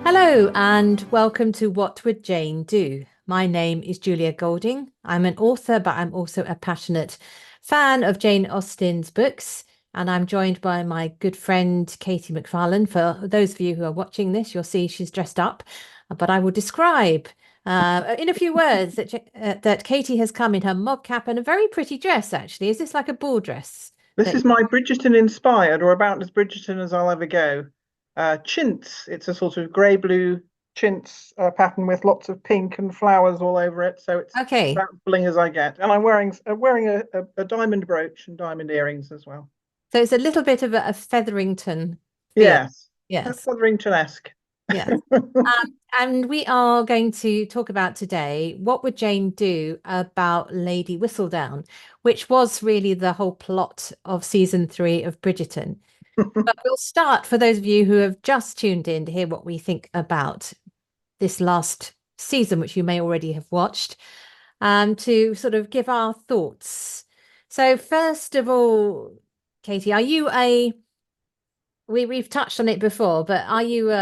Hello and welcome to What Would Jane Do? My name is Julia Golding. I'm an author, but I'm also a passionate fan of Jane Austen's books. And I'm joined by my good friend Katie Macfarlane. For those of you who are watching this, you'll see she's dressed up, but I will describe in a few words that Katie has come in her mob cap and a very pretty dress, actually. Is this like a ball dress? This is my Bridgerton inspired, or about as Bridgerton as I'll ever go. Chintz. It's a sort of grey blue chintz pattern with lots of pink and flowers all over it. So it's Okay. about as bling as I get. And I'm wearing a diamond brooch and diamond earrings as well. So it's a little bit of a Featherington feel. Yes, Yes. Fotherington-esque. Yes. And we are going to talk about today what would Jane do about Lady Whistledown, which was really the whole plot of season 3 of Bridgerton. But we'll start for those of you who have just tuned in to hear what we think about this last season, which you may already have watched, to sort of give our thoughts. So first of all, Katie, are you we've touched on it before, but are you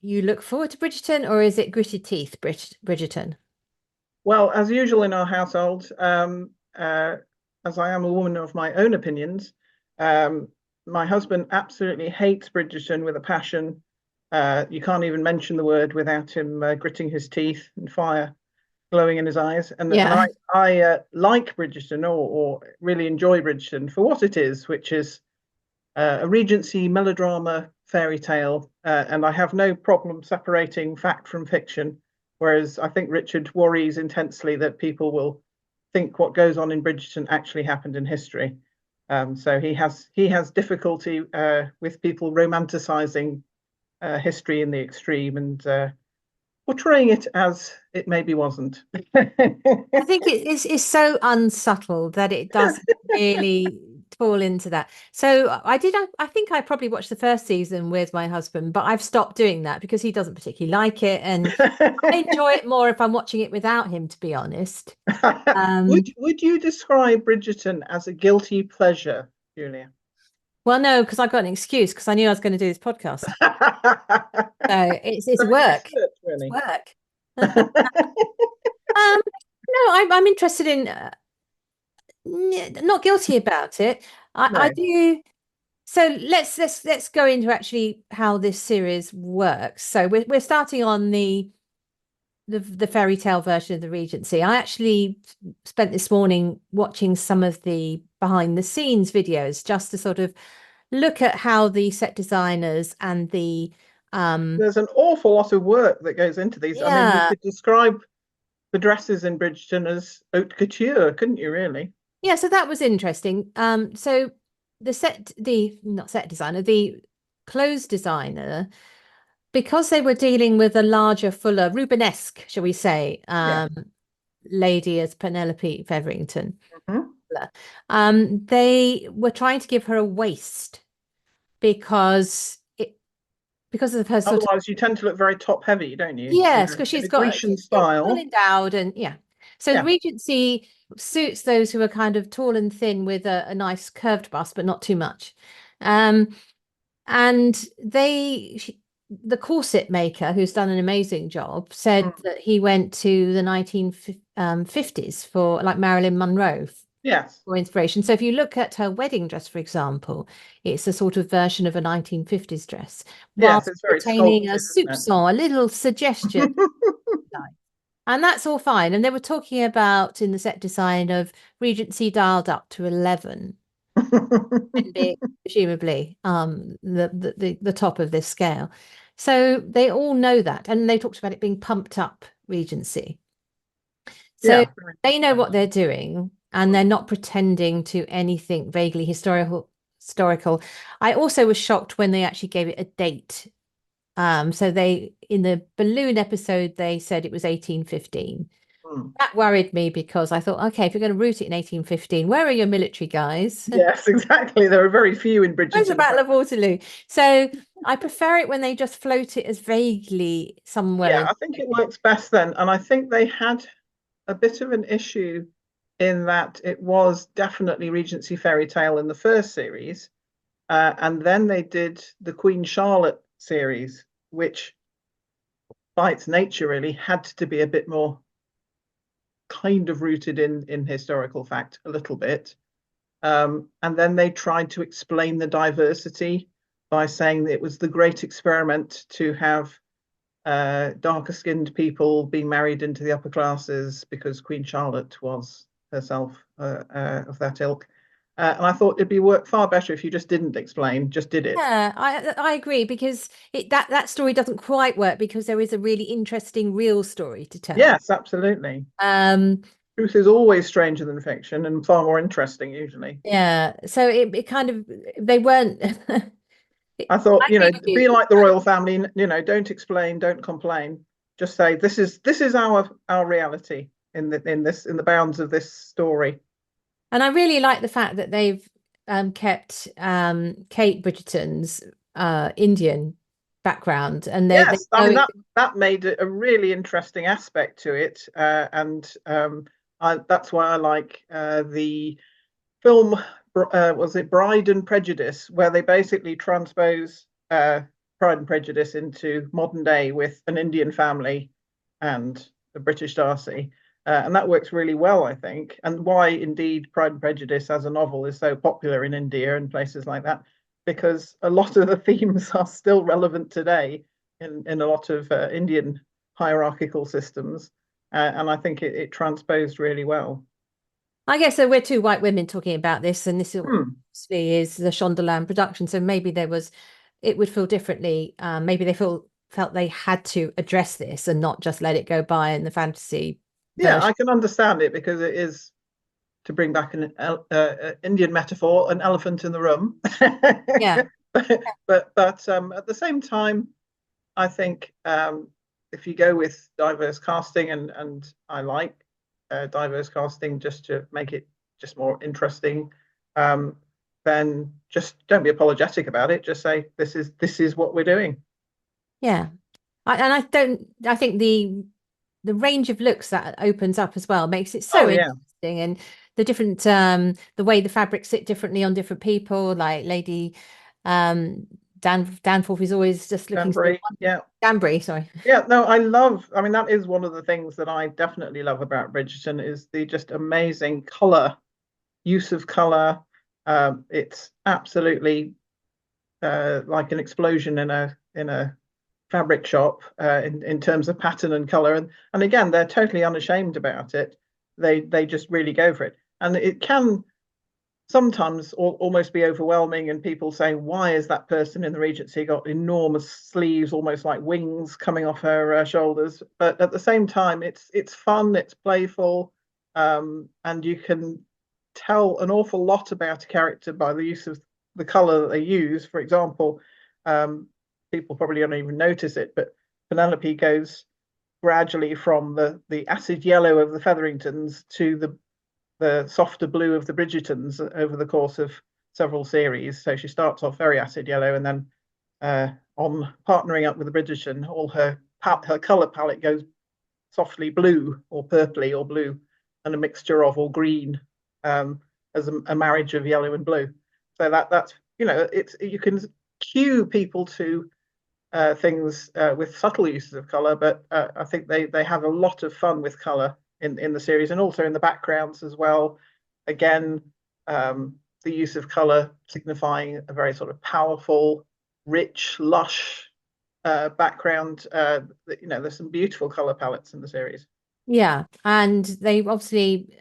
you look forward to Bridgerton, or is it gritted teeth Bridgerton? Well, as usual in our household, as I am a woman of my own opinions, my husband absolutely hates Bridgerton with a passion. You can't even mention the word without him gritting his teeth and fire glowing in his eyes. And Yeah. I like Bridgerton, or really enjoy Bridgerton for what it is, which is a Regency melodrama fairy tale, and I have no problem separating fact from fiction. Whereas I think Richard worries intensely that people will think what goes on in Bridgerton actually happened in history. So he has difficulty with people romanticizing history in the extreme and portraying it as it maybe wasn't. I think it's so unsubtle that it doesn't really fall into that. So I think I probably watched the first season with my husband, but I've stopped doing that because he doesn't particularly like it, and I enjoy it more if I'm watching it without him, to be honest. Would you describe Bridgerton as a guilty pleasure, Julia? Well, no, because I got an excuse because I knew I was going to do this podcast. So it's work. Research, It's really. work. No, I'm interested in not guilty about it. I No. do. So let's go into actually how this series works. So we're starting on the fairy tale version of the Regency. I actually spent this morning watching some of the behind the scenes videos just to sort of look at how the set designers and the There's an awful lot of work that goes into these. I mean, you yeah. could describe the dresses in Bridgerton as haute couture, couldn't you, really? Yeah, so that was interesting. So the not set designer, the clothes designer, because they were dealing with a larger, fuller, Rubenesque, shall we say, Yeah. lady as Penelope Featherington, Mhm. they were trying to give her a waist because because of her sort of Otherwise, you tend to look very top heavy, don't you? yes, because In she's a got Grecian she's well style. endowed and yeah. So the Yeah. Regency suits those who are kind of tall and thin with a nice curved bust, but not too much. Um, and the corset maker, who's done an amazing job, said Mm. that he went to the 1950s for like Marilyn Monroe Yes. for inspiration. So if you look at her wedding dress, for example, it's a sort of version of a 1950s dress, Yes, whilst it's very retaining a sculpted, isn't soupçon, a little suggestion. it? And that's all fine. And they were talking about in the set design of Regency dialed up to 11, and be presumably the top of this scale. So they all know that. And they talked about it being pumped up Regency. So Yeah, very much they know so. what they're doing and they're not pretending to anything vaguely historical. I also was shocked when they actually gave it a date. So they in the balloon episode they said it was 1815. Mm. That worried me because I thought, okay, if you're going to root it in 1815, where are your military guys? Yes, exactly. There are very few in Where's the Bridgerton. Battle of Waterloo? So I prefer it when they just float it as vaguely somewhere Yeah, in I think it works best then. And I think they had a bit of an issue in that it was definitely Regency fairy tale in the first series. And then they did the Queen Charlotte series, which by its nature, really had to be a bit more kind of rooted in historical fact a little bit. And then they tried to explain the diversity by saying that it was the great experiment to have darker skinned people being married into the upper classes because Queen Charlotte was herself of that ilk. And I thought it'd be work far better if you just didn't explain, just did it. Yeah, I agree, because that story doesn't quite work because there is a really interesting real story to tell. Yes, absolutely. Um, Truth is always stranger than fiction and far more interesting, usually. yeah, so it kind of, they weren't. I thought, I agree with be you. like the royal family, don't explain, don't complain. Just say this is our reality in the bounds of this story. And I really like the fact that they've kept Kate Bridgerton's Indian background, and they Yes, I mean go. that made it a really interesting aspect to it, and that's why I like the film. Was it Bride and Prejudice, where they basically transpose Pride and Prejudice into modern day with an Indian family and the British Darcy. And that works really well, I think, and why indeed Pride and Prejudice as a novel is so popular in India and places like that, because a lot of the themes are still relevant today in a lot of Indian hierarchical systems. And I think it transposed really well. I guess so. We're two white women talking about this, and this Hmm. obviously is the Shondaland production. So maybe it would feel differently. Maybe they felt they had to address this and not just let it go by in the fantasy Yeah, version. I can understand it because it is, to bring back an Indian metaphor, an elephant in the room. Yeah, but at the same time, I think if you go with diverse casting, and I like diverse casting just to make it just more interesting, um, then just don't be apologetic about it. Just say this is what we're doing. yeah. And I don't. I think the range of looks that opens up as well makes it so Oh yeah, interesting, and the different the way the fabrics sit differently on different people, like Lady um Danforth is always just looking so Danbury. Yeah, Danbury, sorry. yeah. No, I love. I mean, that is one of the things that I definitely love about Bridgerton is the just amazing color use of color. It's absolutely like an explosion in a fabric shop in terms of pattern and color. And again, they're totally unashamed about it. They just really go for it. And it can sometimes almost be overwhelming, and people saying, why is that person in the Regency got enormous sleeves, almost like wings coming off her shoulders? But at the same time, it's fun, it's playful, and you can tell an awful lot about a character by the use of the color that they use. For example, um, people probably don't even notice it, but Penelope goes gradually from the acid yellow of the Featheringtons to the softer blue of the Bridgertons over the course of several series. So she starts off very acid yellow, and then on partnering up with the Bridgerton, all her color palette goes softly blue or purpley or blue, and a mixture of or green, as a marriage of yellow and blue. So that's it's you can cue people to things with subtle uses of color, but I think they have a lot of fun with color in the series and also in the backgrounds as well. Again, the use of color signifying a very sort of powerful, rich, lush background. There's some beautiful color palettes in the series. Yeah, and they obviously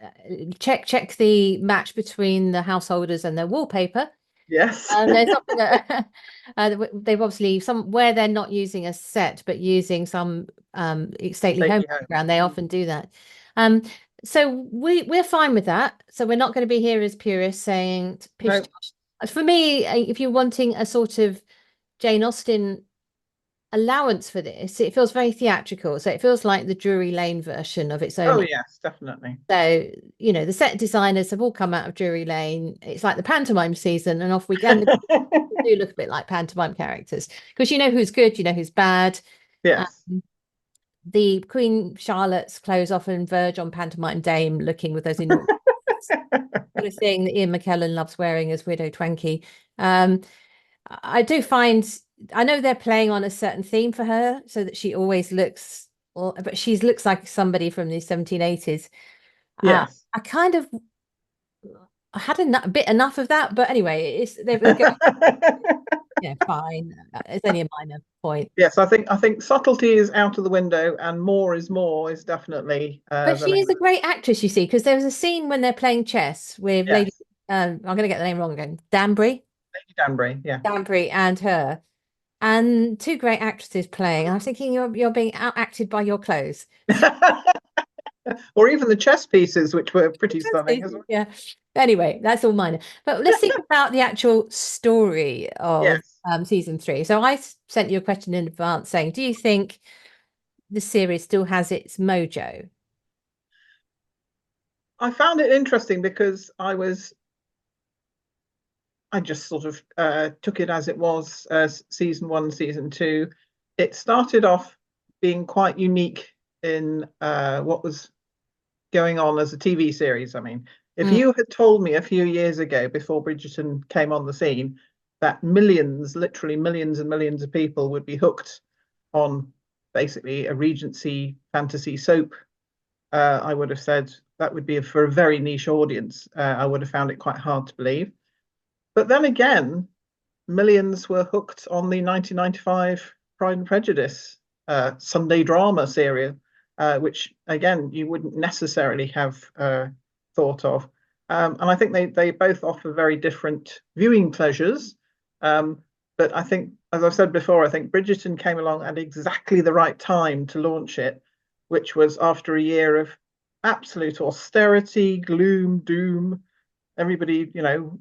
check the match between the householders and their wallpaper. Yes. There's often they've obviously some where they're not using a set but using some stately home Stately background. homes. They often do that. Um, so we're fine with that. So we're not going to be here as purists saying pish No. tosh. For me, if you're wanting a sort of Jane Austen allowance for this, it feels very theatrical. So it feels like the Drury Lane version of its Oh own. yes, definitely. So, the set designers have all come out of Drury Lane. It's like the pantomime season, and off we go. And the do look a bit like pantomime characters because you know who's good, you know who's bad. Yes. Um, the Queen Charlotte's clothes often verge on pantomime dame, looking with those enormous sort of thing that Ian McKellen loves wearing as Widow Twankey. I do find I know they're playing on a certain theme for her so that she always looks, but she looks like somebody from the 1780s. Yes. I kind of I had a bit enough of that, but anyway, they're going, yeah, fine. It's only a minor point. Yes, I think subtlety is out of the window, and more is more is definitely But the she name is of a it. great actress, you see, because there was a scene when they're playing chess with Lady, Yes, I'm going to get the name wrong again, Danbury, Lady Danbury. Yeah. Danbury and her, and two great actresses playing. And I'm thinking you're being out acted by your clothes. Or even the chess pieces, which were pretty stunning as well. Yeah. Anyway, that's all minor. But let's think about the actual story of Yes, season 3. So I sent you a question in advance saying, do you think the series still has its mojo? I found it interesting because I just sort of took it as it was, as season one, season two. It started off being quite unique in what was going on as a TV series. I mean, if Mm. you had told me a few years ago, before Bridgerton came on the scene, that millions, literally millions and millions of people would be hooked on basically a Regency fantasy soap, I would have said that would be for a very niche audience. I would have found it quite hard to believe. But then again, millions were hooked on the 1995 Pride and Prejudice Sunday drama series, which again you wouldn't necessarily have thought of. And I think they both offer very different viewing pleasures. Um, but I think, as I've said before, I think Bridgerton came along at exactly the right time to launch it, which was after a year of absolute austerity, gloom, doom, everybody,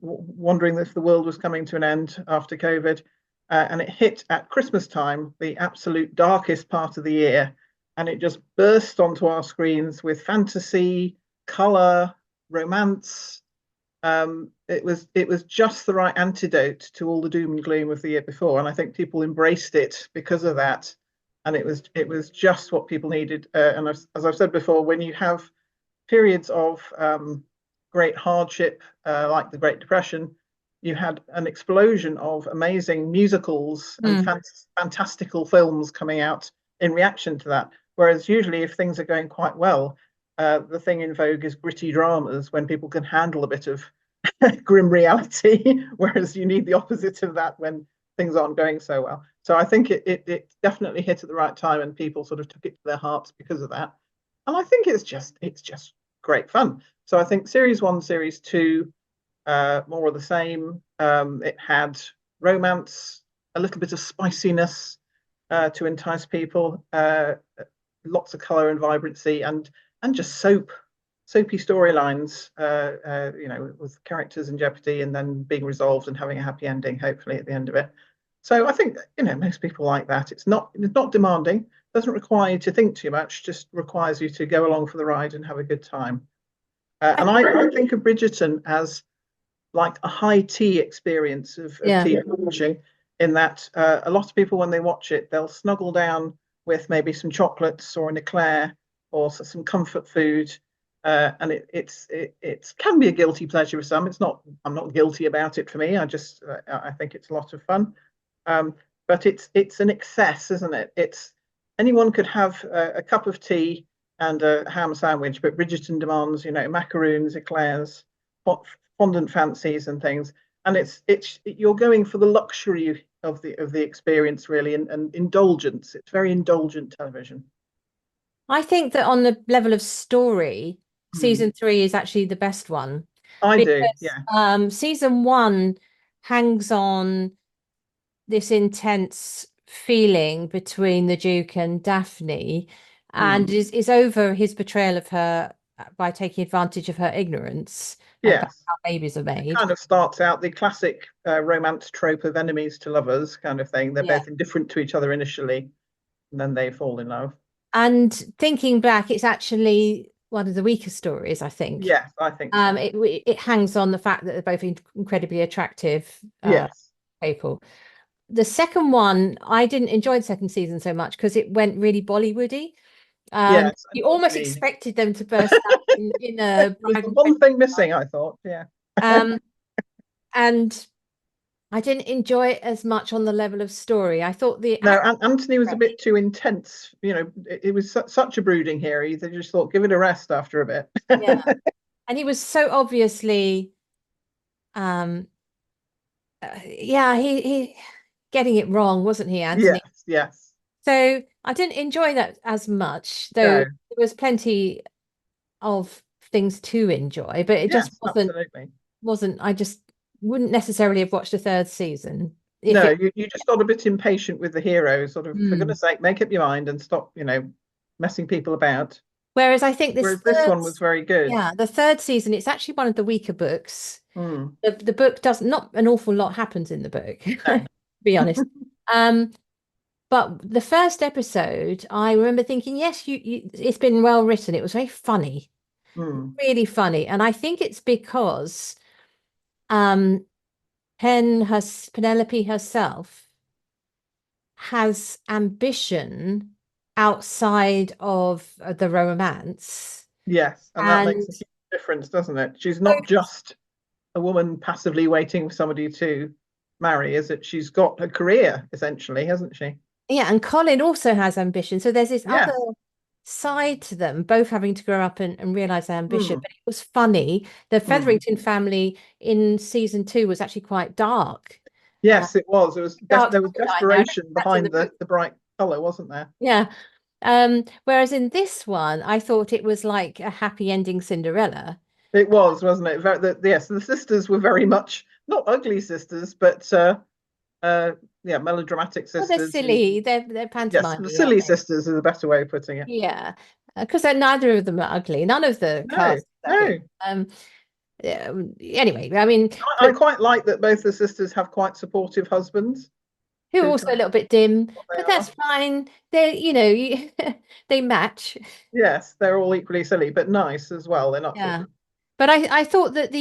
wondering if the world was coming to an end after COVID. And it hit at Christmas time, the absolute darkest part of the year. And it just burst onto our screens with fantasy, color, romance. It was just the right antidote to all the doom and gloom of the year before. And I think people embraced it because of that. And it was just what people needed. And as I've said before, when you have periods of great hardship, like the Great Depression, you had an explosion of amazing musicals and Mm. fantastical films coming out in reaction to that. Whereas usually, if things are going quite well, the thing in vogue is gritty dramas when people can handle a bit of grim reality. Whereas you need the opposite of that when things aren't going so well. So I think it definitely hit at the right time, and people sort of took it to their hearts because of that. And I think it's just great fun. So I think series one, series two, more of the same. It had romance, a little bit of spiciness to entice people, lots of color and vibrancy, and just soapy storylines. With characters in jeopardy and then being resolved and having a happy ending, hopefully at the end of it. So I think most people like that. It's not demanding. Doesn't require you to think too much. Just requires you to go along for the ride and have a good time. I And I think of Bridgerton as like a high tea experience of Yeah. TV watching, in that a lot of people, when they watch it, they'll snuggle down with maybe some chocolates or an eclair or some comfort food. And it can be a guilty pleasure for some. It's not. I'm not guilty about it for me. I think it's a lot of fun. Um, but it's an excess, isn't it? It's anyone could have a cup of tea and a ham sandwich, but Bridgerton demands, macaroons, eclairs, fondant fancies, and things. And you're going for the luxury of the experience, really, and indulgence. It's very indulgent television. I think that on the level of story, Hmm. season 3 is actually the best one I do, because yeah. season 1 hangs on this intense feeling between the Duke and Daphne, and Hmm. is over his betrayal of her by taking advantage of her ignorance about Yes. how babies are It made. kind of starts out the classic romance trope of enemies to lovers kind of thing. They're Yeah. both indifferent to each other initially, and then they fall in love. And thinking back, it's actually one of the weaker stories, I think. Yes, I think so. It hangs on the fact that they're both incredibly attractive Yes. people. The second one, I didn't enjoy the second season so much because it went really Bollywoody. Yes, I You know what you almost mean. expected them to burst out in a It was Bride the and one thing Prejudice. missing, I thought. Yeah. Um, and I didn't enjoy it as much on the level of story. I thought the No, acting Anthony was a great. bit too intense. You know, it was such a brooding hero. They just thought, give it a rest after a bit. Yeah. And he was so obviously um yeah, he getting it wrong, wasn't he, Anthony? Yes, yes. So I didn't enjoy that as much, though No, there was plenty of things to enjoy, but it just yes, absolutely. wasn't I just wouldn't necessarily have watched a third season if No, it you just got a bit impatient with the hero, sort of, for Hmm. goodness sake, make up your mind and stop, messing people about. Whereas I think this Whereas this third one was very good. yeah, the third season, it's actually one of the weaker books. Mm, The book does not an awful lot happens in the book, no. to be honest. Um, but the first episode, I remember thinking, yes, it's been well written. It was very funny, Mm, really funny. And I think it's because um Penelope herself has ambition outside of the romance. yes, and that And makes a huge difference, doesn't it? She's not both just a woman passively waiting for somebody to marry, is it? She's got a career, essentially, hasn't she? yeah, and Colin also has ambition. So there's this other Yes. side to them, both having to grow up and realize their ambition. Mm, But it was funny. The mm. Featherington family in season two was actually quite dark. Uh, Yes, it was. dark There was family dynamic. desperation That's in the behind book. the bright colour, wasn't there? Yeah. Whereas in this one, I thought it was like a happy ending Cinderella. It was, wasn't it? Yes, the sisters were very much not ugly sisters, but uh, yeah, melodramatic Well, they're sisters. And silly. They're yes, the pantomimey, aren't silly they? sisters is a better way of putting it. Yeah, because neither of them are ugly. None of the No, cast is ugly. no. Yeah, anyway, I mean, I but quite like that both the sisters have quite supportive husbands who are who also a kind of little bit dim, what they but that's are. fine. They're, they match. Yes, they're all equally silly, but nice as well. They're not sort Yeah. of But I thought that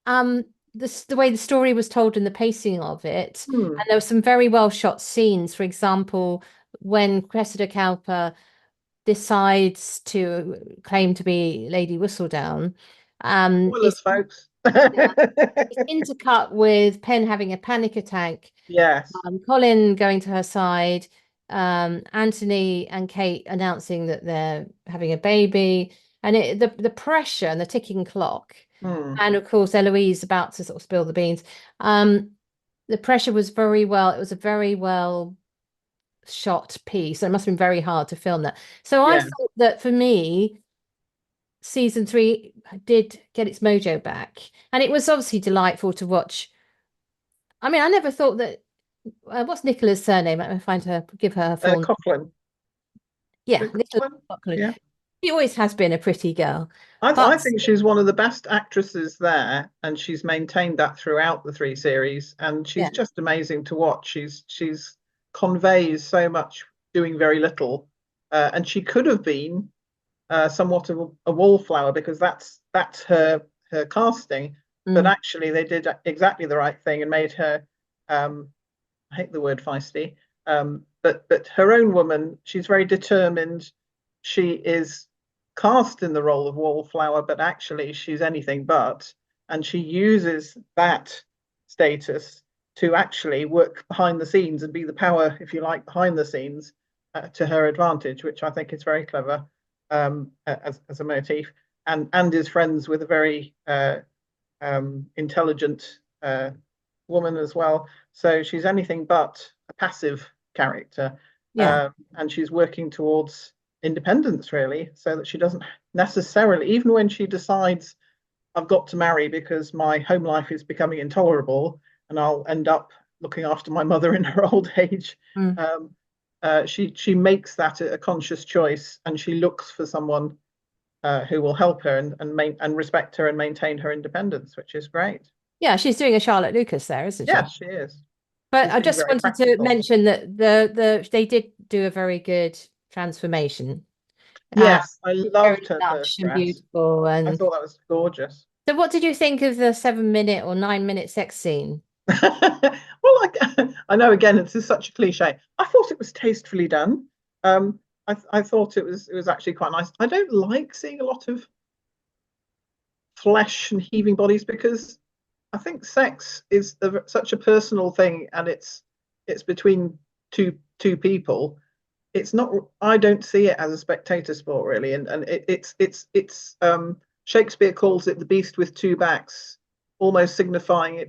um the way the story was told and the pacing of it, hmm, and there were some very well shot scenes. For example, when Cressida Cowper decides to claim to be Lady Whistledown, is spoilers, folks. yeah, it's intercut with Pen having a panic attack, Yes. Colin going to her side, Anthony and Kate announcing that they're having a baby, and the pressure and the ticking clock, Hmm. and of course Eloise about to sort of spill the beans. Um, the pressure was very well. It was a very well shot piece. It must have been very hard to film that. So I Yeah. thought that for me, season three did get its mojo back, and it was obviously delightful to watch. I mean, I never thought that. What's Nicola's surname? Let me find her, give her full. Coughlin. Is Yeah, it Nicola Coughlin? Buckley. Yeah. She always has been a pretty girl, I but think she's one of the best actresses there, and she's maintained that throughout the three series. And she's yeah, just amazing to watch. She's conveys so much doing very little, and she could have been somewhat of a wallflower because that's her casting. But mm, actually, they did exactly the right thing and made her. I hate the word feisty, but her own woman. She's very determined. She is cast in the role of wallflower, but actually she's anything but. And she uses that status to actually work behind the scenes and be the power, if you like, behind the scenes to her advantage, which I think is very clever as a motif. And is friends with a very intelligent woman as well. So she's anything but a passive character. yeah, And she's working towards independence, really, so that she doesn't necessarily, even when she decides, I've got to marry because my home life is becoming intolerable and I'll end up looking after my mother in her old age. mm. Um, she makes that a conscious choice and she looks for someone who will help her and respect her and maintain her independence, which is great. Yeah. She's doing a Charlotte Lucas there, isn't she? Yes, she is. But She's I being just very wanted to practical. mention that they did do a very good transformation. Uh, Yes, I she's very loved her first lush and dress. beautiful. I And thought that was gorgeous. so, what did you think of the 7 minute or 9 minute sex scene? Well, I know again it's such a cliche. I thought it was tastefully done. I thought it was actually quite nice. I don't like seeing a lot of flesh and heaving bodies because I think sex is such a personal thing, and it's between two people. It's not. I don't see it as a spectator sport really, and it's Shakespeare calls it the beast with two backs, almost signifying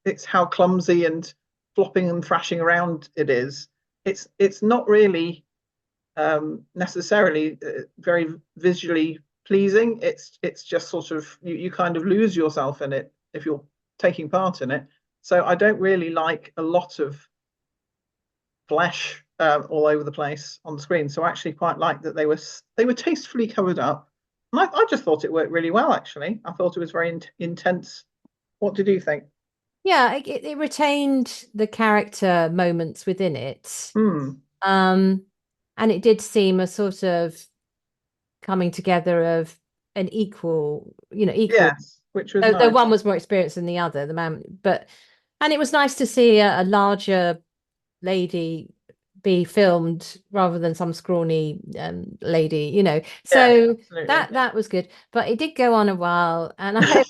it's how clumsy and flopping and thrashing around it is. It's not really necessarily very visually pleasing. It's just sort of you kind of lose yourself in it if you're taking part in it. So I don't really like a lot of flesh all over the place on the screen. So I actually quite like that they were tastefully covered up. And I just thought it worked really well. Actually, I thought it was very intense. What did you think? Yeah, it retained the character moments within it. Hmm. Um, and it did seem a sort of coming together of an equal. Yes, which was Though nice. one was more experienced than the other, the man, and it was nice to see a larger lady be filmed rather than some scrawny lady, Yes, So absolutely. that was good. But it did go on a while, and I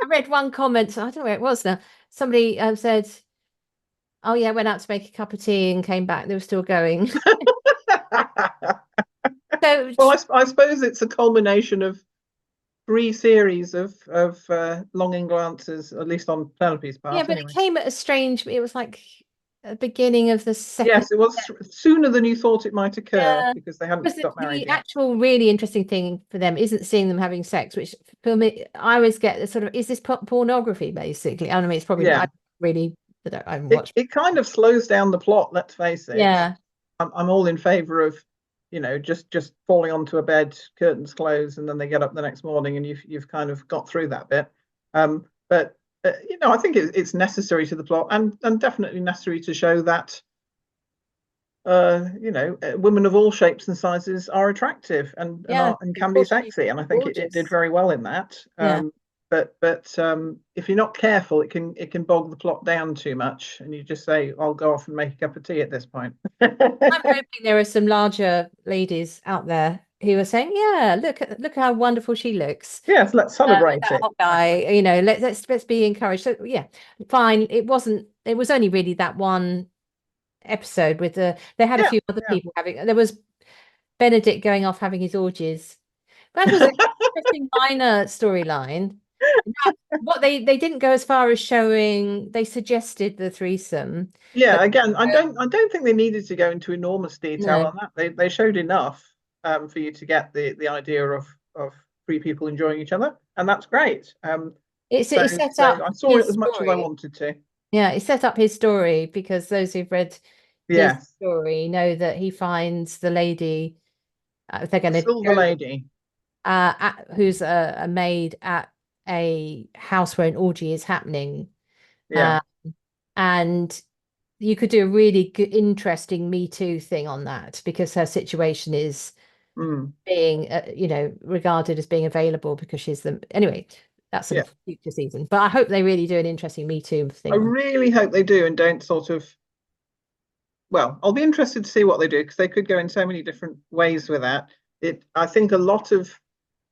read one comment. I don't know where it was now. Somebody said, "Oh yeah, went out to make a cup of tea and came back. They were still going." So Well, I suppose it's a culmination of three series of longing glances, at least on Penelope's yeah, part, but it anyway. came at a strange. It was like at the beginning of the second. Yes, it was sooner than you thought it might occur Yeah. because they hadn't Because got married the yet. actual really interesting thing for them isn't seeing them having sex, which for me, I always get the sort of, is this pornography basically? I mean, it's probably not. Yeah, I really, I haven't it watched. it kind of slows down the plot. Let's face it. Yeah. I'm all in favour of, just falling onto a bed, curtains closed, and then they get up the next morning, and you've kind of got through that bit. But I think it's necessary to the plot, and definitely necessary to show that women of all shapes and sizes are attractive and Yeah. are and Of can be course, she's sexy, and I think it did gorgeous. very well in that. Yeah. But if you're not careful, it can bog the plot down too much, and you just say, "I'll go off and make a cup of tea" at this point. I'm hoping there are some larger ladies out there who are saying, yeah, look how wonderful she looks. Yes, let's With celebrate that it. hot guy, let's be encouraged. So yeah, fine. It was only really that one episode with they had a Yeah, few other yeah. people having, there was Benedict going off having his orgies. That was an interesting minor storyline. What they didn't go as far as showing, they suggested the threesome, Yeah, but again, I don't think they needed to go into enormous detail no, on that. They showed enough for you to get the idea of three people enjoying each other, and that's great. So it set so up I saw it his as much as I story. wanted to. Yeah, it set up his story because those who've read his Yes, story know that he finds the lady, if they're the going to Silver go, Lady. who's a maid at a house where an orgy is happening. Yeah. Uh, and you could do a really good, interesting Me Too thing on that because her situation is Mm, being, regarded as being available because she's the anyway. That's sort yeah. of future season, but I hope they really do an interesting Me Too I thing on. really hope they do and don't sort of. Well, I'll be interested to see what they do because they could go in so many different ways with that. I think a lot of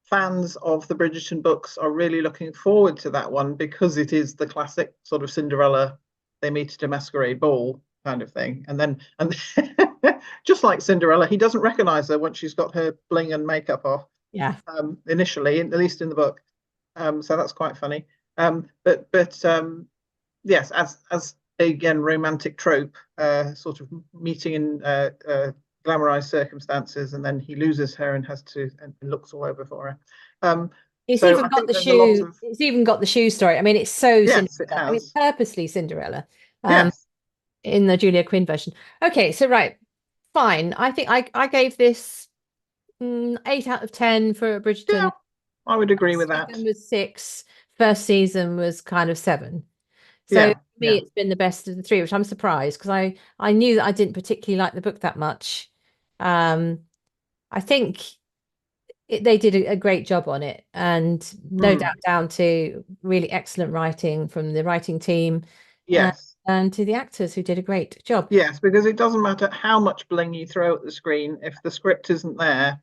fans of the Bridgerton books are really looking forward to that one because it is the classic sort of Cinderella, they meet at a masquerade ball kind of thing. And just like Cinderella, he doesn't recognize her once she's got her bling and makeup off, Yeah. initially, at least in the book. So that's quite funny. But yes, as again romantic trope, sort of meeting in glamorized circumstances, and then he loses her and has to and looks all over for her. It's So even I got think the there's a lot shoe. of It's even got the shoe story. I mean, it's so yes, it Cinderella. I mean, has. purposely Cinderella, um, Yes, in the Julia Quinn version. Okay, so right, fine. I think I gave this 8 out of 10 for yeah, Bridgerton. I would agree with Last that. season was 6. First season was kind of 7. So Yeah, for me, yeah. it's been the best of the three, which I'm surprised because I knew that I didn't particularly like the book that much. Um, I think they did a great job on it, and no doubt Mm, down to really excellent writing from the writing team yes. and to the actors who did a great job. Yes, because it doesn't matter how much bling you throw at the screen, if the script isn't there,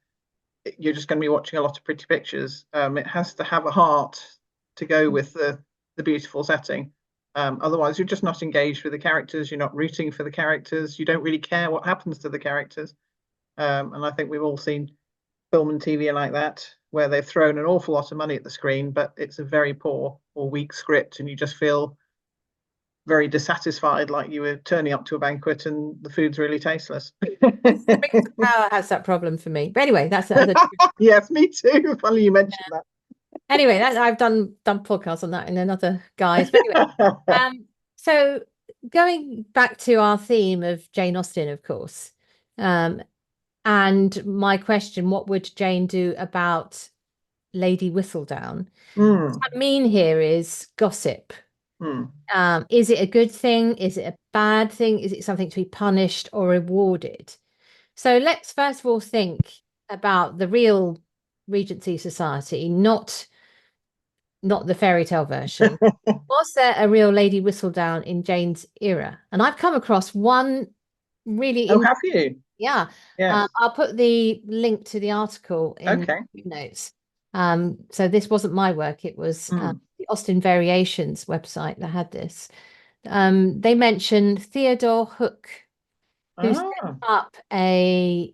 you're just going to be watching a lot of pretty pictures. It has to have a heart to go with the the beautiful setting. Otherwise, you're just not engaged with the characters. You're not rooting for the characters. You don't really care what happens to the characters. And I think we've all seen film and TV like that, where they've thrown an awful lot of money at the screen, but it's a very poor or weak script, and you just feel very dissatisfied, like you were turning up to a banquet and the food's really tasteless. Rings of Power has that problem for me. But anyway, that's another. Yes, me too. Funny you mentioned that. Anyway, I've done podcasts on that in another guise. But anyway, so going back to our theme of Jane Austen, of course, and my question, what would Jane do about Lady Whistledown? What I mean here is gossip. Is it a good thing? Is it a bad thing? Is it something to be punished or rewarded? So let's first of all think about the real Regency society, not the fairy tale version. Was there a real Lady Whistledown in Jane's era? And I've come across one really have you? Yeah. Yes. I'll put the link to the article in notes. So this wasn't my work. It was the Austen Variations website that had this. They mentioned Theodore Hook, who set up a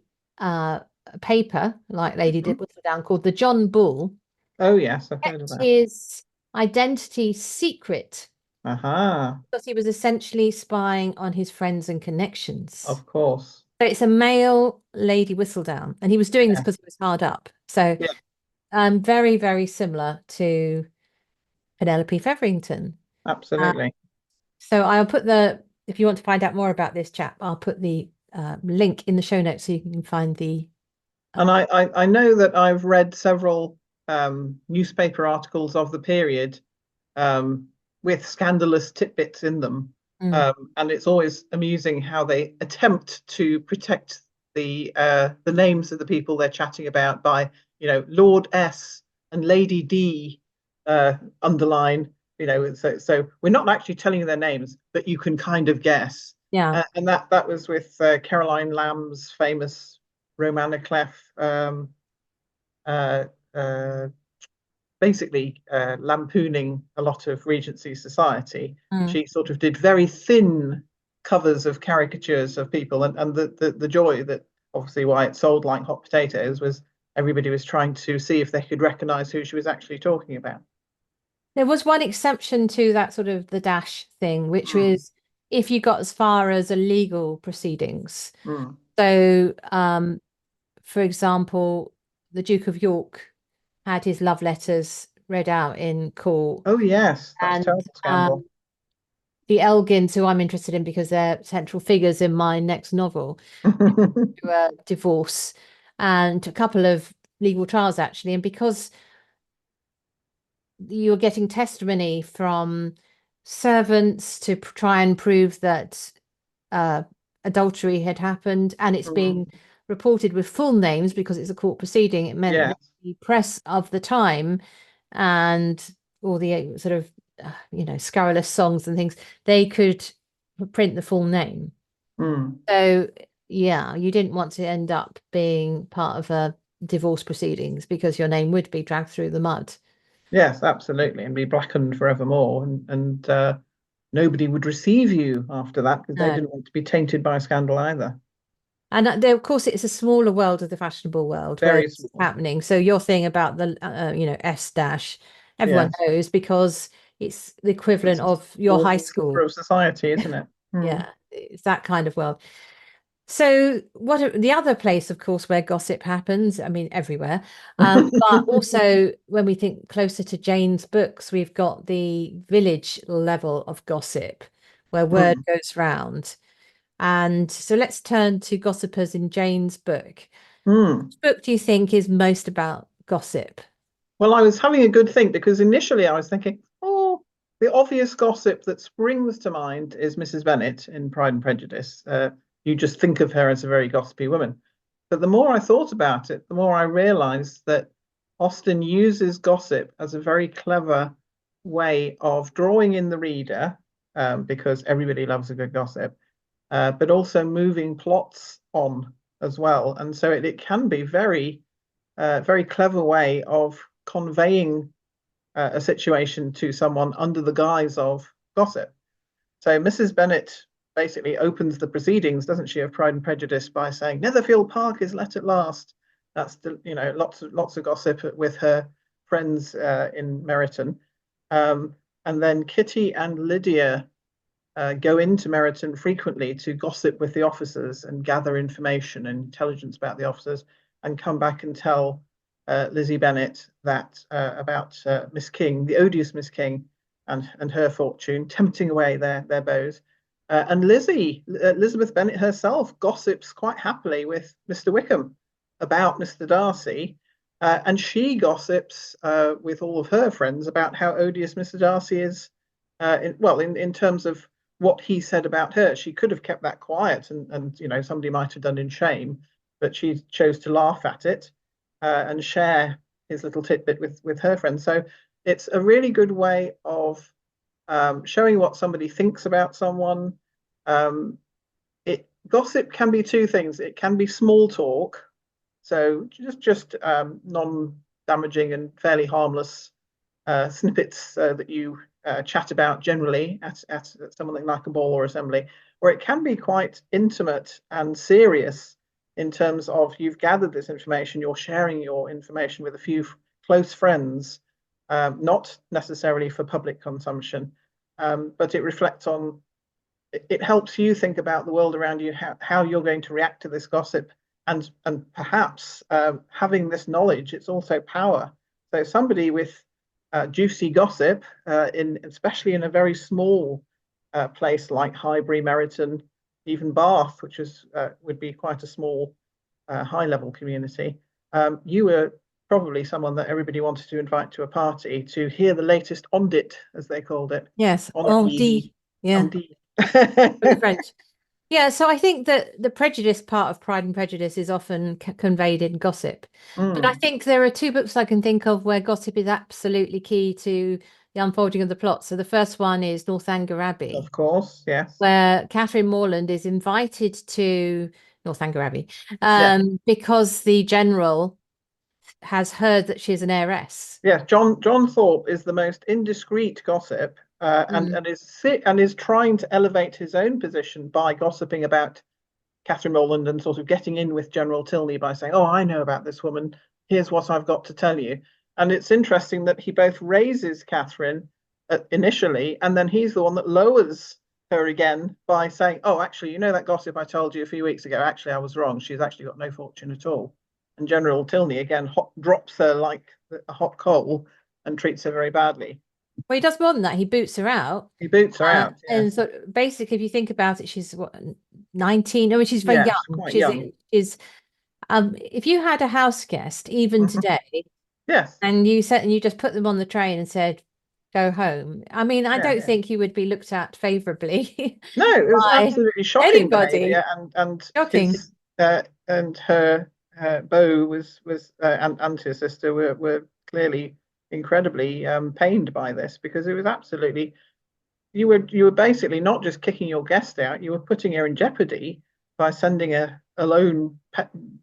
paper like Lady Whistledown called the John Bull. Oh yes, I've heard of that. His identity secret. Because he was essentially spying on his friends and connections. Of course. So it's a male Lady Whistledown, and he was doing this because he was hard up. So very, very similar to Penelope Featherington. Absolutely. So I'll put if you want to find out more about this chap, I'll put the link in the show notes so you can find the. And I know that I've read several newspaper articles of the period with scandalous tidbits in them. And it's always amusing how they attempt to protect the names of the people they're chatting about by, Lord S and Lady D underline, so we're not actually telling you their names, but you can kind of guess. Yeah. And that was with Caroline Lamb's famous Romana Clef, basically lampooning a lot of Regency society. She sort of did very thin covers of caricatures of people, and the joy that obviously why it sold like hot potatoes was everybody was trying to see if they could recognize who she was actually talking about. There was one exception to that sort of the dash thing, which was if you got as far as a legal proceedings. So, for example, the Duke of York had his love letters read out in court. Oh yes, that's a terrible scandal. The Elgins, who I'm interested in because they're central figures in my next novel, a divorce and a couple of legal trials actually, and because you're getting testimony from servants to try and prove that adultery had happened, and it's being reported with full names because it's a court proceeding. It meant that the press of the time and all the sort of scurrilous songs and things, they could print the full name. So yeah, you didn't want to end up being part of a divorce proceedings because your name would be dragged through the mud. Yes, absolutely, and be blackened forevermore, and nobody would receive you after that because they didn't want to be tainted by a scandal either. And of course, it's a smaller world of the fashionable world where it's happening. So your thing about the S dash, everyone knows because it's the equivalent of your high school of society, isn't it? Yeah, it's that kind of world. So the other place, of course, where gossip happens, I mean, everywhere, but also when we think closer to Jane's books, we've got the village level of gossip where word goes round. And so let's turn to gossipers in Jane's book. Which book do you think is most about gossip? Well, I was having a good think because initially I was thinking, the obvious gossip that springs to mind is Mrs. Bennet in Pride and Prejudice. You just think of her as a very gossipy woman. But the more I thought about it, the more I realized that Austen uses gossip as a very clever way of drawing in the reader, because everybody loves a good gossip, but also moving plots on as well. And so it can be very clever way of conveying a situation to someone under the guise of gossip. So Mrs. Bennet basically opens the proceedings, doesn't she, of Pride and Prejudice by saying Netherfield Park is let at last. That's lots of gossip with her friends in Meryton. And then Kitty and Lydia go into Meryton frequently to gossip with the officers and gather information and intelligence about the officers, and come back and tell Lizzie Bennet that about Miss King, the odious Miss King, and her fortune, tempting away their bows. And Elizabeth Bennet herself, gossips quite happily with Mr. Wickham about Mr. Darcy, and she gossips with all of her friends about how odious Mr. Darcy is. In terms of what he said about her, she could have kept that quiet, and somebody might have done in shame, but she chose to laugh at it and share his little tidbit with her friends. So it's a really good way of showing what somebody thinks about someone. Gossip can be two things. It can be small talk, so just non-damaging and fairly harmless snippets that you chat about generally at something like a ball or assembly, or it can be quite intimate and serious in terms of you've gathered this information, you're sharing your information with a few close friends, not necessarily for public consumption, but it reflects on, it helps you think about the world around you, how you're going to react to this gossip, and perhaps having this knowledge, it's also power. So somebody with juicy gossip, especially in a very small place like Highbury, Meryton, even Bath, which would be quite a small high-level community, you were probably someone that everybody wanted to invite to a party to hear the latest on dit, as they called it. Yes, on dit. Yeah, on dit. for the French. Yeah, so I think that the prejudice part of Pride and Prejudice is often conveyed in gossip. But I think there are two books I can think of where gossip is absolutely key to the unfolding of the plot. So the first one is Northanger Abbey. Of course, yes. Where Catherine Morland is invited to Northanger Abbey because the general has heard that she's an heiress. Yes, John Thorpe is the most indiscreet gossip, and is trying to elevate his own position by gossiping about Catherine Morland and sort of getting in with General Tilney by saying, "Oh, I know about this woman. Here's what I've got to tell you." And it's interesting that he both raises Catherine initially, and then he's the one that lowers her again by saying, "Oh, actually, you know that gossip I told you a few weeks ago? Actually, I was wrong. She's actually got no fortune at all." And General Tilney again drops her like a hot coal and treats her very badly. Well, he does more than that. He boots her out. He boots her out. Yeah. And so basically, if you think about it, she's what, 19? I mean, she's very young. Quite young. If you had a house guest, even today, yes, and you just put them on the train and said, "Go home." I mean, I don't think you would be looked at favorably. No, it was absolutely shocking. Anybody. And shocking. And her beau was and his sister were clearly incredibly pained by this, because it was absolutely, you were basically not just kicking your guest out, you were putting her in jeopardy by sending her alone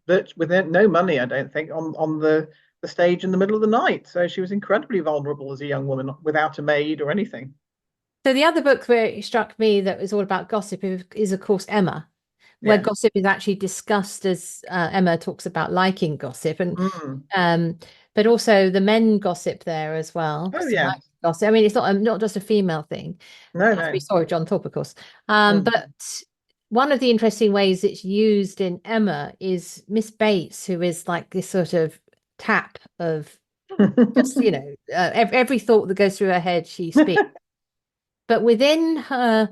with no money, I don't think, on the stage in the middle of the night. So she was incredibly vulnerable as a young woman without a maid or anything. So the other book where it struck me that was all about gossip is of course Emma, where gossip is actually discussed as Emma talks about liking gossip, and but also the men gossip there as well. Oh yeah, gossip. I mean, it's not just a female thing. No. We saw John Thorpe, of course. But one of the interesting ways it's used in Emma is Miss Bates, who is like this sort of tap of just every thought that goes through her head, she speaks. But within her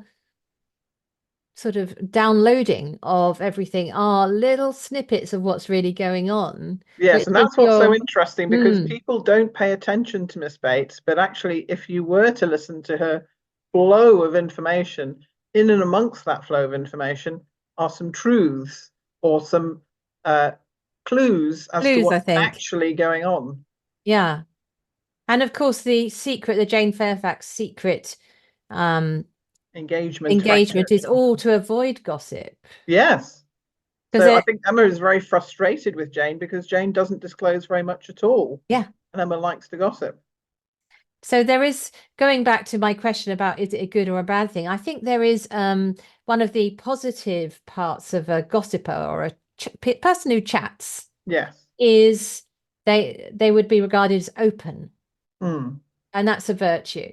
sort of downloading of everything are little snippets of what's really going on. Yes, and that's what's so interesting, because people don't pay attention to Miss Bates, but actually if you were to listen to her flow of information, in and amongst that flow of information are some truths or some clues as to what's actually going on. Yeah. And of course the Jane Fairfax secret engagement is all to avoid gossip. Yes. So I think Emma is very frustrated with Jane because Jane doesn't disclose very much at all. Yeah. And Emma likes to gossip. So there is, going back to my question about is it a good or a bad thing? I think there is one of the positive parts of a gossiper or a person who chats Yes. is they would be regarded as open, Mm. and that's a virtue,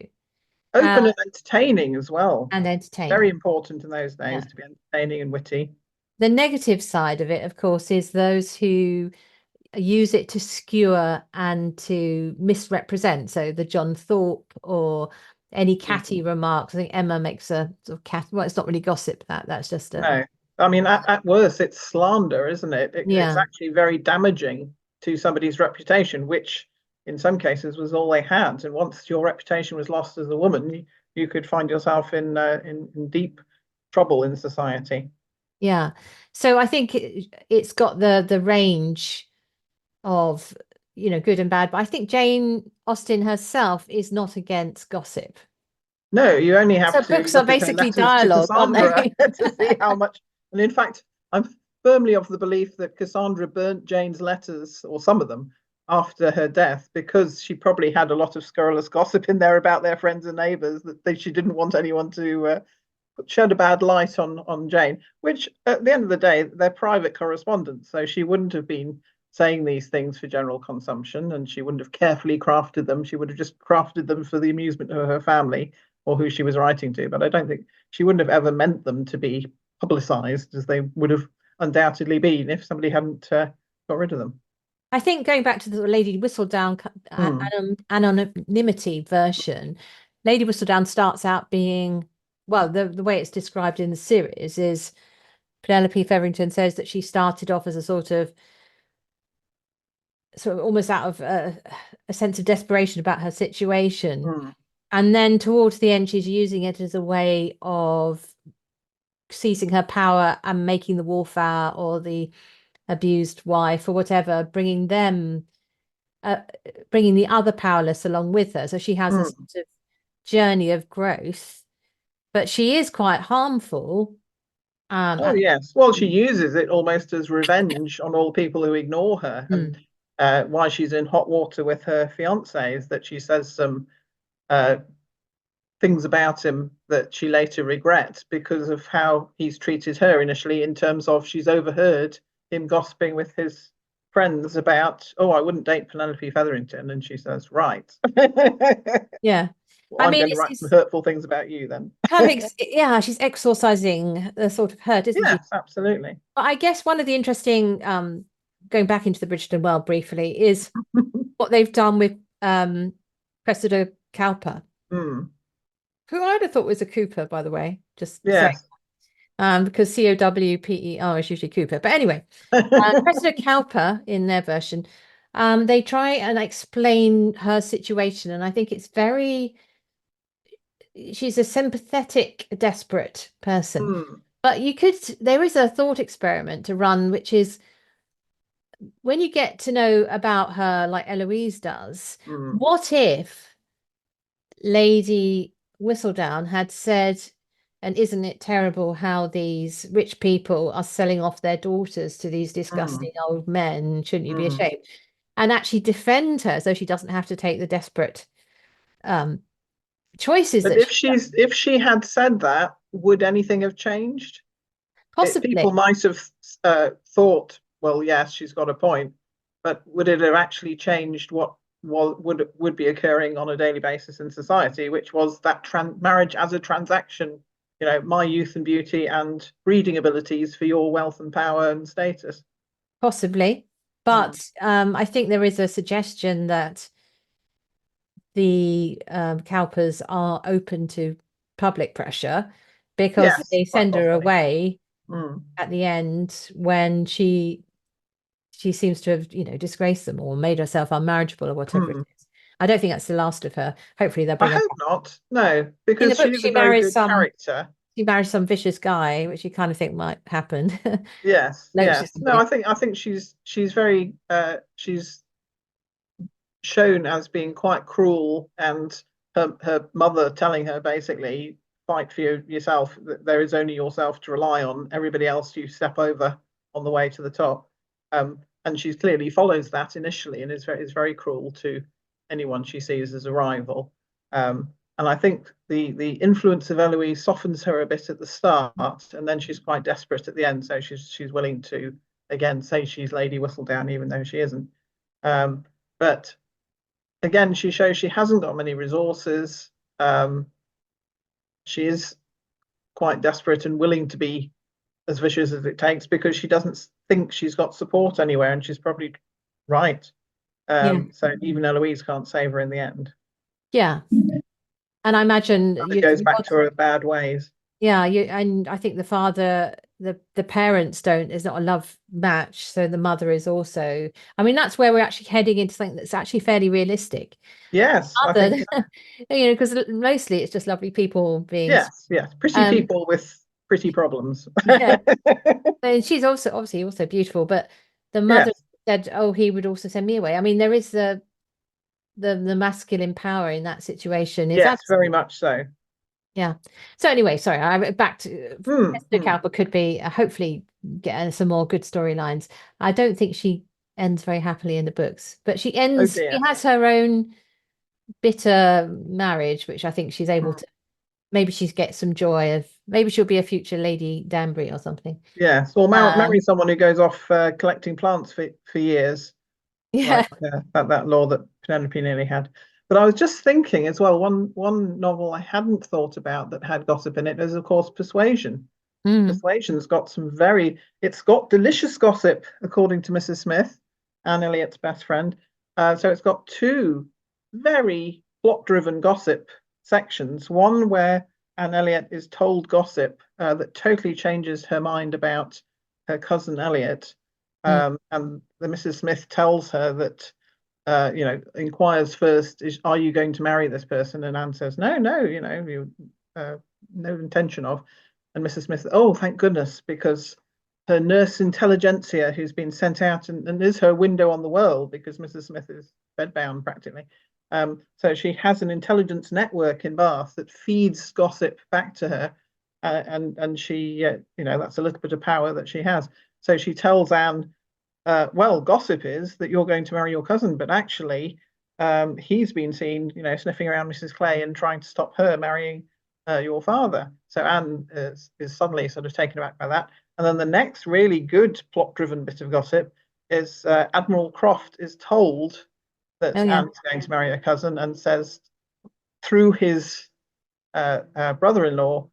Open and entertaining as well. and Very entertaining. important in those days Yeah. to be entertaining and witty. The negative side of it, of course, is those who use it to skewer and to misrepresent. So the John Thorpe or any catty Mm. remarks. I think Emma makes a sort of cat. Well, it's not really gossip. That's just a No, I mean, at worst, it's slander, isn't it? It's yeah. actually very damaging to somebody's reputation, which in some cases was all they had. And once your reputation was lost as a woman, you could find yourself in deep trouble in society. Yeah. So I think it's got the range of, good and bad. But I think Jane Austen herself is not against gossip. No, you only have So to books are look at her basically letters to dialogue, aren't Cassandra they? to see how much. And in fact, I'm firmly of the belief that Cassandra burnt Jane's letters, or some of them, after her death because she probably had a lot of scurrilous gossip in there about their friends and neighbours she didn't want anyone to shed a bad light on Jane, which at the end of the day, they're private correspondence. So she wouldn't have been saying these things for general consumption and she wouldn't have carefully crafted them. She would have just crafted them for the amusement of her family or who she was writing to. But I don't think she wouldn't have ever meant them to be publicized as they would have undoubtedly been if somebody hadn't got rid of them. I think going back to the Lady Whistledown Mm, anonymity version, Lady Whistledown starts out being, well, the way it's described in the series is Penelope Featherington says that she started off as a sort of almost out of a sense of desperation about her situation. mm, And then towards the end, she's using it as a way of seizing her power and making the wallflower or the abused wife or whatever, uh, bringing the other powerless along with her. So she has a mm. sort of journey of growth, but she is quite harmful. Oh, At yes. Well, she uses it almost as revenge on all people who ignore her. And mm, why she's in hot water with her fiance is that she says some uh, things about him that she later regrets because of how he's treated her initially, in terms of she's overheard him gossiping with his friends about, oh, I wouldn't date Penelope Featherington. And she says, right. yeah. Well, I I'm mean, going to write some it's hurtful things about you then. yeah, she's exorcising the sort of hurt, isn't she? Yes, absolutely. But I guess one of the interesting, going back into the Bridgerton world briefly, is what they've done with Cressida Cowper, Mm, who I'd have thought was a Cooper, by the way, just saying, yes. because Cowper is usually Cooper. But anyway, Cressida Cowper in their version, they try and explain her situation, and I think it's very, she's a sympathetic, desperate person. Mm, But there is a thought experiment to run, which is when you get to know about her, like Eloise does, mm, what if Lady Whistledown had said, and isn't it terrible how these rich people are selling off their daughters to these disgusting mm, old men? Shouldn't you be mm. ashamed? And actually defend her so she doesn't have to take the desperate um, choices But that she if she had said that, would anything have changed? People possibly, might have thought, well, yes, she's got a point, but would it have actually changed what would be occurring on a daily basis in society, which was that marriage as a transaction, my youth and beauty and breeding abilities for your wealth and power and status. possibly. Mm. But I think there is a suggestion that the Cowpers are open to public pressure because Yes, they quite send her possibly. away Mm. at the end when she seems to have, disgraced them or made herself unmarriageable or whatever it Mm. is. I don't think that's the last of her. Hopefully they'll I bring her hope back. not. No, In the because book, she is a very good character. she marries some vicious guy, which you kind of think might happen. Yes, Notices yes. No, somebody. I think she's very she's shown as being quite cruel, and her mother telling her basically fight for yourself. That there is only yourself to rely on. Everybody else you step over on the way to the top. And she clearly follows that initially, and is very cruel to anyone she sees as a rival. And I think the influence of Eloise softens her a bit at the start, and then she's quite desperate at the end. So she's willing to again say she's Lady Whistledown, even though she isn't. But again, she shows she hasn't got many resources. She is quite desperate and willing to be as vicious as it takes because she doesn't think she's got support anywhere, and she's probably right. Yeah. So even Eloise can't save her in the end. Yeah. And I imagine It goes back to her bad ways. yeah, and I think the father, the parents don't, is not a love match. So the mother is also, I mean, that's where we're actually heading into something that's actually fairly realistic. Yes, I Other, think because mostly it's just lovely people being, yes, pretty um, people with pretty problems. yeah. And she's also obviously also beautiful, but the mother Yes, said, "Oh, he would also send me away." I mean, there is the masculine power in that situation is yes, absolutely, very much so. yeah. So anyway, sorry, I back to Esther Mm. Cowper could be hopefully get some more good storylines. I don't think she ends very happily in the books, but Oh she dear. has her own bitter marriage, which I think she's able Mm. to, maybe she gets some joy of, maybe she'll be a future Lady Danbury or something. Yes, or marry Um, someone who goes off collecting plants for years, like yeah. that law that Penelope nearly had. But I was just thinking as well, one novel I hadn't thought about that had gossip in it is, of course, Persuasion. Mm. Persuasion's got it's got delicious gossip, according to Mrs. Smith, Anne Elliot's best friend. So it's got two very plot-driven gossip sections. One where Anne Elliot is told gossip that totally changes her mind about her cousin Elliot. Mm. And the Mrs. Smith tells her that, inquires first, are you going to marry this person? And Anne says, no, no, uh, no intention of. And Mrs. Smith, oh, thank goodness, because her nurse intelligentsia, who's been sent out and is her window on the world, because Mrs. Smith is bedbound practically. So she has an intelligence network in Bath that feeds gossip back to her, and she, that's a little bit of power that she has. So she tells Anne, well, gossip is that you're going to marry your cousin, but actually, he's been seen, sniffing around Mrs. Clay and trying to stop her marrying your father. So Anne is suddenly sort of taken aback by that. And then the next really good plot-driven bit of gossip is Admiral Croft is told Oh that yeah. Anne is going to marry her cousin and says through his brother-in-law,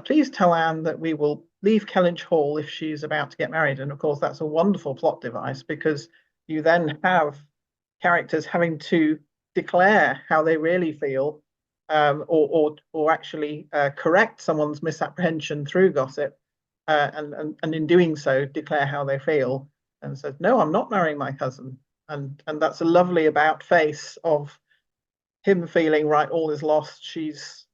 please tell Anne that we will leave Kellynch Hall if she's about to get married. And of course, that's a wonderful plot device because you then have characters having to declare how they really feel, or actually correct someone's misapprehension through gossip, and in doing so declare how they feel and says, "No, I'm not marrying my cousin." And that's a lovely about face of him feeling right, all is lost. She's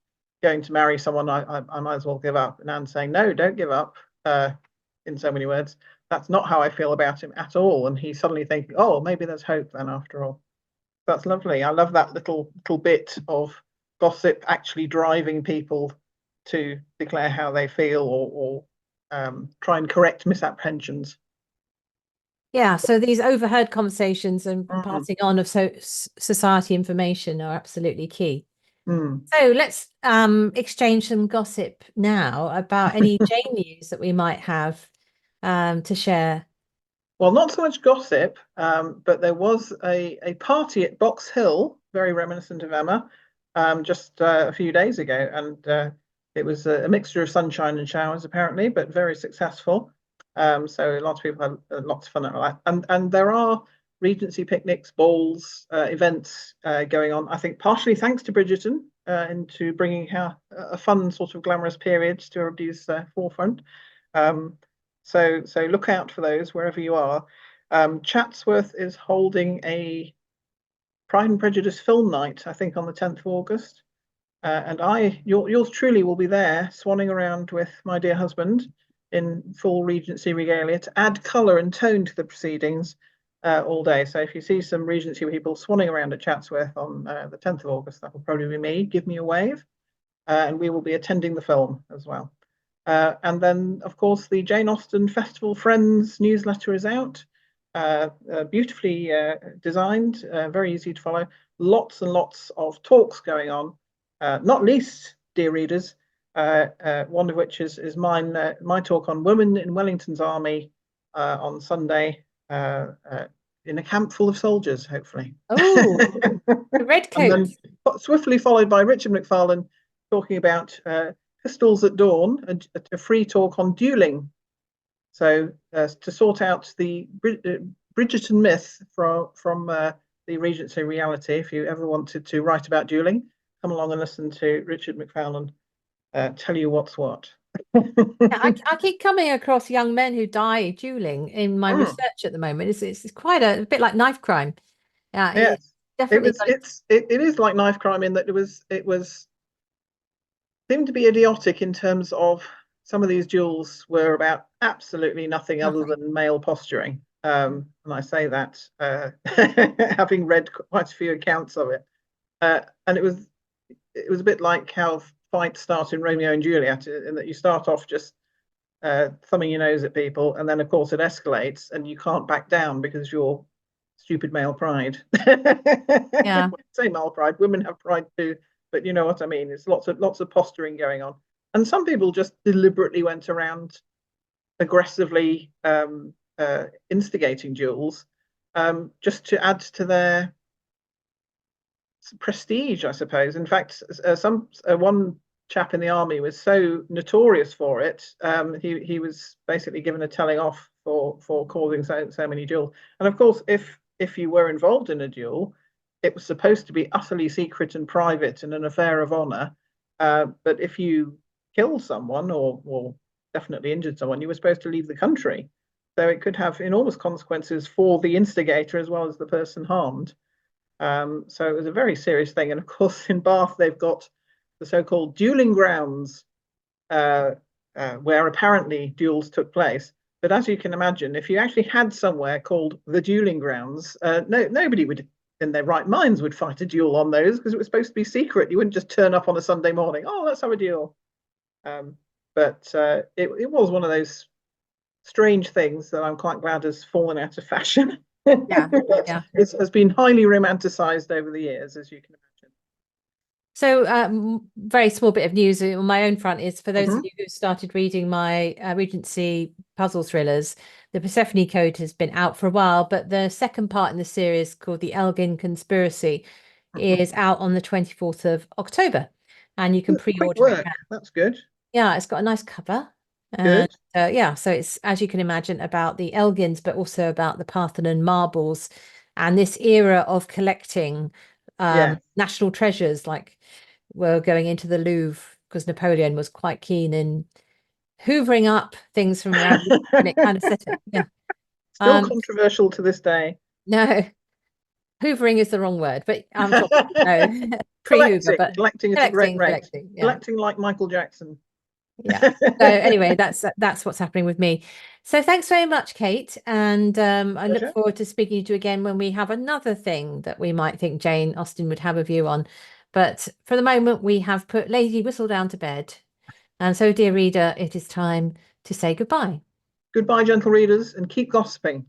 going to marry someone. I might as well give up. And Anne saying, no, don't give up. In so many words, that's not how I feel about him at all. And he's suddenly thinking, oh, maybe there's hope then after all. That's lovely. I love that little bit of gossip actually driving people to declare how they feel or try and correct misapprehensions. Yeah, so these overheard conversations and Mm, passing on of society information are absolutely key. mm. So let's exchange some gossip now about any Jane news that we might have to share. Well, not so much gossip, but there was a party at Box Hill, very reminiscent of Emma, just a few days ago, and it was a mixture of sunshine and showers, apparently, but very successful. So lots of people had lots of fun at that, and there are Regency picnics, balls, events going on. I think partially thanks to Bridgerton into bringing her a fun sort of glamorous period to everybody's forefront. Um, so look out for those wherever you are. Chatsworth is holding a Pride and Prejudice film night, I think, on the 10th of August. And yours truly will be there, swanning around with my dear husband in full Regency regalia to add colour and tone to the proceedings all day. So if you see some Regency people swanning around at Chatsworth on the 10th of August, that will probably be me. Give me a wave. And we will be attending the film as well. And then, of course, the Jane Austen Festival Friends newsletter is out, beautifully designed, very easy to follow. Lots and lots of talks going on. not least, dear readers, one of which is mine, my talk on women in Wellington's army on Sunday in a camp full of soldiers, hopefully. Oh, the red And then coats. swiftly followed by Richard Macfarlane talking about Pistols at Dawn, a free talk on dueling. So to sort out the Bridgerton myth from the Regency reality, if you ever wanted to write about dueling, come along and listen to Richard Macfarlane tell you what's what. Yeah, I keep coming across young men who die dueling in my Mm, research at the moment. It's quite a bit like knife crime. Yeah, it's yes, definitely got its. it is like knife crime in that it was seemed to be idiotic in terms of some of these duels were about absolutely nothing other Nothing. than male posturing. And I say that having read quite a few accounts of it. And it was a bit like how fights start in Romeo and Juliet, in that you start off just thumbing your nose at people, and then of course it escalates, and you can't back down because you're stupid male pride. Yeah. Say male pride, women have pride too, but you know what I mean. It's lots of posturing going on, and some people just deliberately went around aggressively instigating duels, just to add to their prestige, I suppose. In fact, some one chap in the army was so notorious for it. He was basically given a telling off for causing so many duels. And of course, if you were involved in a duel, it was supposed to be utterly secret and private and an affair of honor. But if you killed someone or definitely injured someone, you were supposed to leave the country. So it could have enormous consequences for the instigator as well as the person harmed. So it was a very serious thing. And of course, in Bath, they've got the so-called dueling grounds, where apparently duels took place. But as you can imagine, if you actually had somewhere called the dueling grounds, nobody would, in their right minds, would fight a duel on those because it was supposed to be secret. You wouldn't just turn up on a Sunday morning. Oh, let's have a duel. Um, but it was one of those strange things that I'm quite glad has fallen out of fashion. Yeah. Yeah. It has been highly romanticized over the years, as you can So, very small bit of news on my own front is for those of imagine. you who started reading my Regency puzzle thrillers, the Persephone Code has been out for a while, but the second part in the series, called the Elgin Conspiracy, Mhm. is out on the 24th of October, and you can Quick pre-order it work. now. That's good. Yeah, it's got a nice cover. And Good. yeah, so it's, as you can imagine, about the Elgins, but also about the Parthenon marbles and this era of collecting Yeah. national treasures, like we're going into the Louvre because Napoleon was quite keen in hoovering up things from around Europe, and it kind of set it. Yeah. Still controversial to this day. No, hoovering is the wrong word, but I'm talking no pre-Hoover, Collecting, but collecting at a great collecting, rate. collecting. Yeah. Collecting like Michael Jackson. Yeah. So anyway, that's what's happening with me. So thanks very much, Kate, and I look Pleasure. forward to speaking to you again when we have another thing that we might think Jane Austen would have a view on. But for the moment, we have put Lady Whistledown to bed, and so, dear reader, it is time to say goodbye. Goodbye, gentle readers, and keep gossiping.